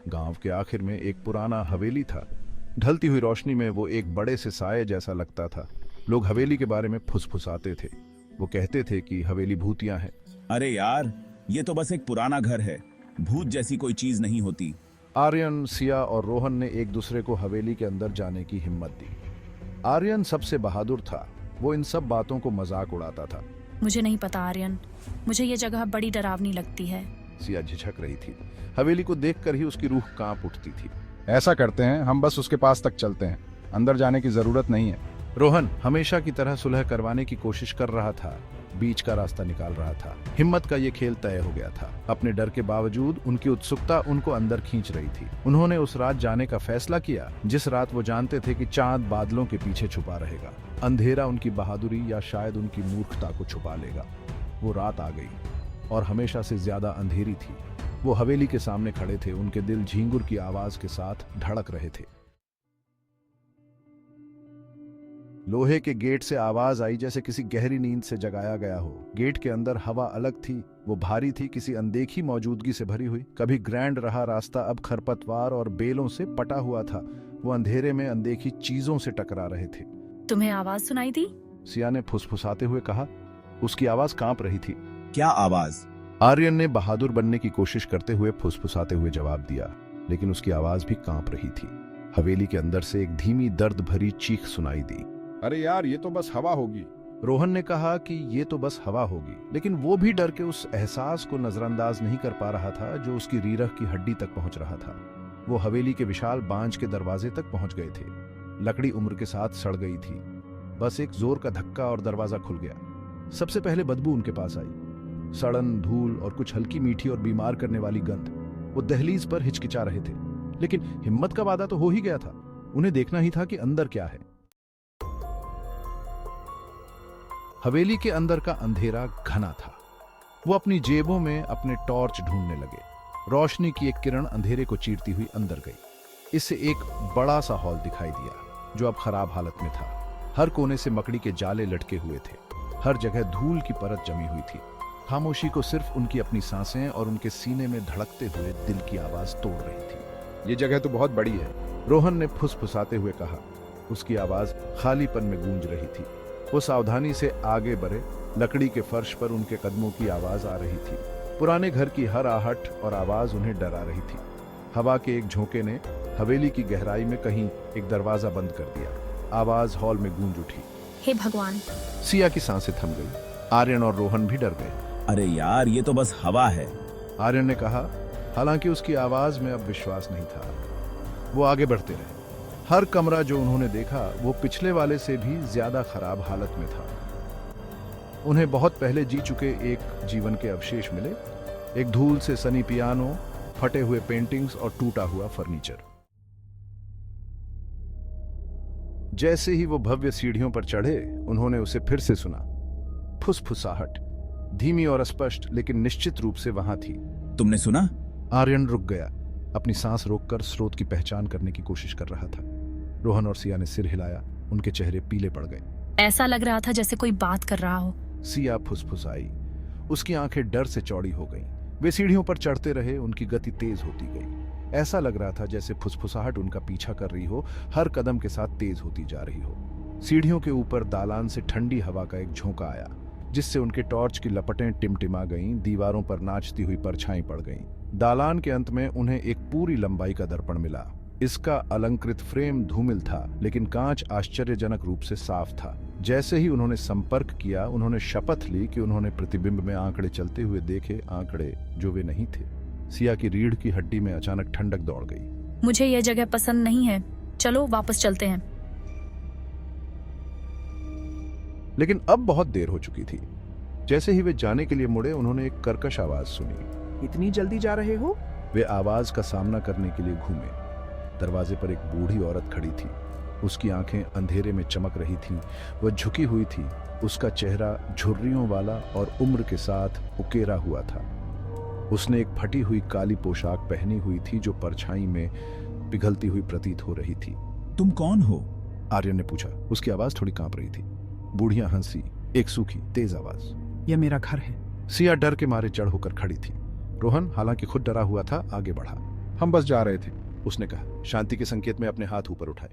गांव के आखिर में एक पुराना हवेली था। ढलती हुई रोशनी में वो एक बड़े से साये जैसा लगता था। लोग हवेली के बारे में फुसफुसाते थे। वो कहते थे कि हवेली भूतियां हैं। अरे यार, ये तो बस एक पुराना घर है, भूत जैसी कोई चीज नहीं होती। आर्यन, सिया और रोहन ने एक दूसरे को हवेली के अंदर जाने की हिम्मत दी। आर्यन सबसे बहादुर था। वो इन सब बातों को मजाक उड़ाता था। मुझे नहीं पता आर्यन, मुझे ये जगह बड़ी डरावनी लगती है। सिया झिझक रही थी। हवेली को देखकर ही उसकी रूह कांप उठती थी। ऐसा करते हैं, हम बस उसके पास तक चलते हैं, अंदर जाने की जरूरत नहीं है। रोहन हमेशा की तरह सुलह करवाने की कोशिश कर रहा था, बीच का रास्ता निकाल रहा था। हिम्मत का ये खेल तय हो गया था। अपने डर के बावजूद उनकी उत्सुकता उनको अंदर खींच रही थी। उन्होंने उस रात जाने का फैसला किया जिस रात वो जानते थे कि चांद बादलों के पीछे छुपा रहेगा। अंधेरा उनकी बहादुरी या शायद उनकी मूर्खता को छुपा लेगा। वो रात आ गई और हमेशा से ज्यादा अंधेरी थी। वो हवेली के सामने खड़े थे। उनके दिल झींगुर की आवाज के साथ धड़क रहे थे। लोहे के गेट से आवाज आई जैसे किसी गहरी नींद से जगाया गया हो। गेट के अंदर हवा अलग थी। वो भारी थी, किसी अनदेखी मौजूदगी से भरी हुई। कभी ग्रैंड रहा रास्ता अब खरपतवार और बेलों से पटा हुआ था। वो अंधेरे में अनदेखी चीजों से टकरा रहे थे। तुम्हें आवाज सुनाई दी? सिया ने फुसफुसाते हुए कहा। उसकी आवाज कांप रही थी। क्या आवाज? आर्यन ने बहादुर बनने की कोशिश करते हुए फुसफुसाते हुए जवाब दिया, लेकिन उसकी आवाज भी कांप रही थी। हवेली के अंदर से एक धीमी दर्द भरी चीख सुनाई दी। अरे यार, ये तो बस हवा होगी। रोहन ने कहा कि ये तो बस हवा होगी, लेकिन वो भी डर के उस एहसास को नजरअंदाज नहीं कर पा रहा था जो उसकी रीरह की हड्डी तक पहुंच रहा था। वो हवेली के विशाल बांझ के दरवाजे तक पहुंच गए थे। लकड़ी उम्र के साथ सड़ गई थी। बस एक जोर का धक्का और दरवाजा खुल गया। सबसे पहले बदबू उनके पास आई। सड़न, धूल और कुछ हल्की मीठी और बीमार करने वाली गंध। वो दहलीज पर हिचकिचा रहे थे, लेकिन हिम्मत का वादा तो हो ही गया था। उन्हें देखना ही था कि अंदर क्या है। हवेली के अंदर का अंधेरा घना था। वो अपनी जेबों में अपने टॉर्च ढूंढने लगे। रोशनी की एक किरण अंधेरे को चीरती हुई अंदर गई। इससे एक बड़ा सा हॉल दिखाई दिया जो अब खराब हालत में था। हर कोने से मकड़ी के जाले लटके हुए थे। हर जगह धूल की परत जमी हुई थी। खामोशी को सिर्फ उनकी अपनी सांसें और उनके सीने में धड़कते हुए दिल की आवाज तोड़ रही थी। ये जगह तो बहुत बड़ी है, रोहन ने फुसफुसाते हुए कहा। उसकी आवाज खालीपन में गूंज रही थी। वो सावधानी से आगे बढ़े। लकड़ी के फर्श पर उनके कदमों की आवाज आ रही थी। पुराने घर की हर आहट और आवाज उन्हें डरा रही थी। हवा के एक झोंके ने हवेली की गहराई में कहीं एक दरवाजा बंद कर दिया। आवाज हॉल में गूंज उठी। हे भगवान! सिया की सांसें थम गई। आर्यन और रोहन भी डर गए। अरे यार, ये तो बस हवा है। आर्यन ने कहा, हालांकि उसकी आवाज में अब विश्वास नहीं था। वो आगे बढ़ते रहे। हर कमरा जो उन्होंने देखा वो पिछले वाले से भी ज्यादा खराब हालत में था। उन्हें बहुत पहले जी चुके एक जीवन के अवशेष मिले। एक धूल से सनी पियानो, फटे हुए पेंटिंग्स और टूटा हुआ फर्नीचर। जैसे ही वो भव्य सीढ़ियों पर चढ़े, उन्होंने उसे फिर से सुना। फुसफुसाहट, धीमी और स्पष्ट, लेकिन निश्चित रूप से वहां थी। तुमने सुना? आर्यन रुक गया, अपनी सांस रोककर स्रोत की पहचान करने की कोशिश कर रहा था। रोहन और सिया ने सिर हिलाया। उनके चेहरे पीले पड़ गए। ऐसा लग रहा था जैसे कोई बात कर रहा हो। सिया फुसफुसाई। उसकी आंखें डर से चौड़ी हो गईं। वे सीढ़ियों पर चढ़ते रहे। उनकी गति तेज होती गई। ऐसा लग रहा था जैसे फुसफुसाहट उनका पीछा कर रही हो, हर कदम के साथ तेज होती जा रही हो। सीढ़ियों के ऊपर दालान से ठंडी हवा का एक झोंका आया, जिससे उनके टॉर्च की लपटें टिमटिमा गईं। दीवारों पर नाचती हुई परछाई पड़ गईं। दालान के अंत में उन्हें एक पूरी लंबाई का दर्पण मिला। इसका अलंकृत फ्रेम धूमिल था, लेकिन कांच आश्चर्यजनक रूप से साफ था। जैसे ही उन्होंने संपर्क किया, उन्होंने शपथ ली कि उन्होंने प्रतिबिंब में आंकड़े चलते हुए देखे, आंकड़े जो वे नहीं थे। सिया की रीढ़ की हड्डी में अचानक ठंडक दौड़ गई। मुझे यह जगह पसंद नहीं है, चलो वापस चलते हैं। लेकिन अब बहुत देर हो चुकी थी। जैसे ही वे जाने के लिए मुड़े, उन्होंने एक कर्कश आवाज सुनी। इतनी जल्दी जा रहे हो? वे आवाज का सामना करने के लिए घूमे। दरवाजे पर एक बूढ़ी औरत खड़ी थी। उसकी आंखें अंधेरे में चमक रही थीं। वह झुकी हुई थी। उसका चेहरा झुर्रियों वाला और उम्र के साथ उकेरा हुआ था। उसने एक फटी हुई काली पोशाक पहनी हुई थी जो परछाई में पिघलती हुई प्रतीत हो रही थी। तुम कौन हो? आर्यन ने पूछा। उसकी आवाज थोड़ी कांप रही थी। बूढ़िया हंसी, एक सूखी तेज आवाज। यह मेरा घर है। सिया डर के मारे जड़ होकर खड़ी थी। रोहन, हालांकि खुद डरा हुआ था, आगे बढ़ा। हम बस जा रहे थे। उसने कहा, शांति के संकेत में अपने हाथ ऊपर उठाए।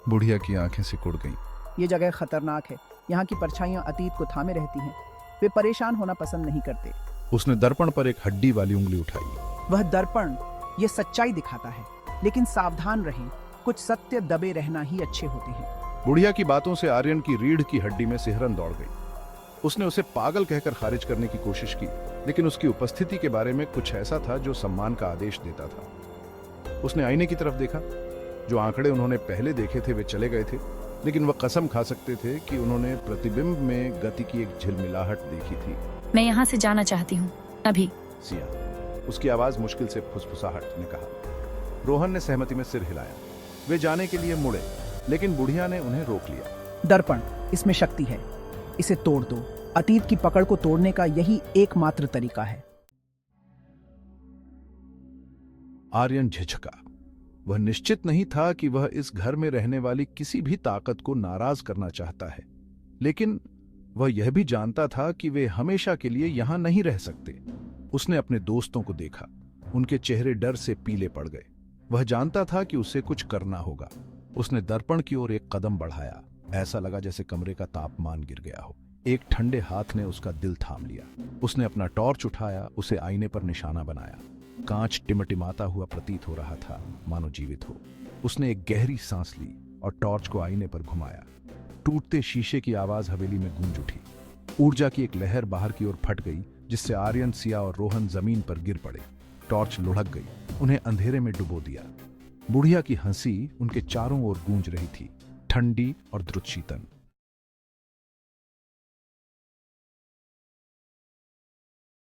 बुढ़िया की आंखें सिकुड़ गईं। ये जगह खतरनाक है। यहाँ की परछाइयाँ अतीत को थामे रहती हैं। वे परेशान होना पसंद नहीं करते। उसने दर्पण पर एक हड्डी वाली उंगली उठाई। वह दर्पण ये सच्चाई दिखाता है, लेकिन सावधान रहें, कुछ सत्य दबे रहना ही अच्छे होते हैं। बुढ़िया की बातों से आर्यन की रीढ़ की हड्डी में सिहरन दौड़ गई। उसने उसे पागल कहकर खारिज करने की कोशिश की, लेकिन उसकी उपस्थिति के बारे में कुछ ऐसा था जो सम्मान का आदेश देता था। उसने आईने की तरफ देखा। जो आंकड़े उन्होंने पहले देखे थे वे चले गए थे, लेकिन वह कसम खा सकते थे कि उन्होंने प्रतिबिंब में गति की एक झिलमिलाहट देखी थी। मैं यहाँ से जाना चाहती हूँ, अभी। सिया, उसकी आवाज मुश्किल से फुसफुसाहट ने कहा। रोहन ने सहमति में सिर हिलाया। वे जाने के लिए मुड़े, लेकिन बुढ़िया ने उन्हें रोक लिया। दर्पण, इसमें शक्ति है, इसे तोड़ दो। अतीत की पकड़ को तोड़ने का यही एकमात्र तरीका है। आर्यन झिझका। वह निश्चित नहीं था कि वह इस घर में रहने वाली किसी भी ताकत को नाराज करना चाहता है, लेकिन वह यह भी जानता था कि वे हमेशा के लिए यहां नहीं रह सकते। उसने अपने दोस्तों को देखा। उनके चेहरे डर से पीले पड़ गए। वह जानता था कि उसे कुछ करना होगा। उसने दर्पण की ओर एक कदम बढ़ाया। ऐसा लगा जैसे कमरे का तापमान गिर गया हो। एक ठंडे हाथ ने उसका दिल थाम लिया। उसने अपना टॉर्च उठाया, उसे आईने पर निशाना बनाया। कांच टिमटिमाता हुआ प्रतीत हो रहा था, मानो जीवित हो। उसने एक गहरी सांस ली और टॉर्च को आईने पर घुमाया। टूटते शीशे की आवाज हवेली में गूंज उठी। ऊर्जा की एक लहर बाहर की ओर फट गई, जिससे आर्यन, सिया और रोहन जमीन पर गिर पड़े। टॉर्च लुढ़क गई, उन्हें अंधेरे में डुबो दिया। बुढ़िया की हंसी उनके चारों ओर गूंज रही थी, ठंडी और द्रुतशीतन।